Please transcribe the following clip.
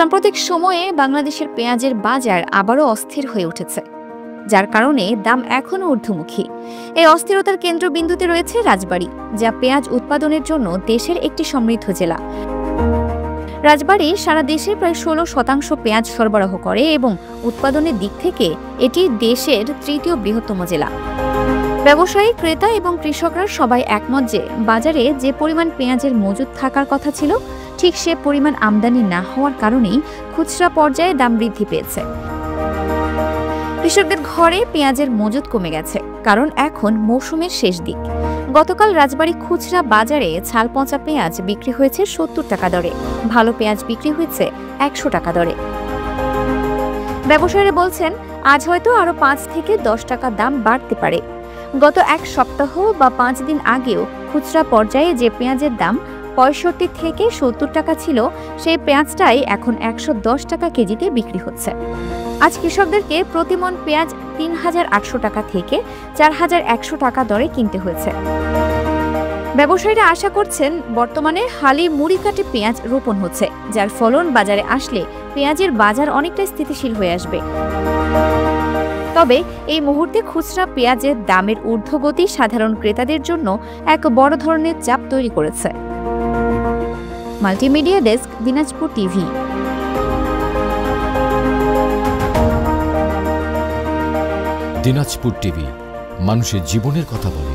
সাম্প্রতিক সময়ে বাংলাদেশের পেঁয়াজের বাজার আবারও অস্থির হয়ে উঠেছে, যার কারণে দাম এখনও ঊর্ধ্বমুখী। এই অস্থিরতার কেন্দ্রবিন্দুতে রয়েছে রাজবাড়ী, যা পেঁয়াজ উৎপাদনের জন্য দেশের একটি সমৃদ্ধ জেলা। রাজবাড়ী সারা দেশে প্রায় 16% পেঁয়াজ সরবরাহ করে এবং উৎপাদনের দিক থেকে এটি দেশের তৃতীয় বৃহত্তম জেলা। ব্যবসায়ী, ক্রেতা এবং কৃষকরা সবাই একমত যে বাজারে যে পরিমাণ পেঁয়াজের মজুদ থাকার কথা ছিল, ঠিক সে পরিমাণ আমদানি না হওয়ার কারণেই খুচরা পর্যায়ে দাম বৃদ্ধি পেয়েছে। কৃষকদের ঘরে পেঁয়াজের মজুদ কমে গেছে, কারণ এখন মৌসুমের শেষ দিক। গতকাল রাজবাড়ী খুচরা বাজারে ছাল পচা পেঁয়াজ বিক্রি হয়েছে 70 টাকা দরে, ভালো পেঁয়াজ বিক্রি হয়েছে 100 টাকা দরে। ব্যবসায়ীরা বলছেন, আজ হয়তো আরও 5 থেকে 10 টাকা দাম বাড়তে পারে। গত এক সপ্তাহ বা 5 দিন আগেও খুচরা পর্যায়ে যে পেঁয়াজের দাম 65 থেকে 70 টাকা ছিল, সেই পেঁয়াজটাই এখন 110 টাকা কেজিতে বিক্রি হচ্ছে। আজ কৃষকদেরকে প্রতি মণ পেঁয়াজ 3800 টাকা থেকে 4100 টাকা দরে কিনতে হয়েছে। ব্যবসায়ীরা আশা করছেন, বর্তমানে হালি মুড়ি কাটে পেঁয়াজ রোপণ হচ্ছে, যার ফলন বাজারে আসলে পেঁয়াজের বাজার অনেকটা স্থিতিশীল হয়ে আসবে। তবে এই মুহূর্তে খুচরা পেঁয়াজের দামের ঊর্ধ্বগতি সাধারণ ক্রেতাদের জন্য এক বড় ধরনের চাপ তৈরি করেছে। Multimedia desk, Dinajpur TV. Dinajpur TV, মানুষের জীবনের কথা বলে।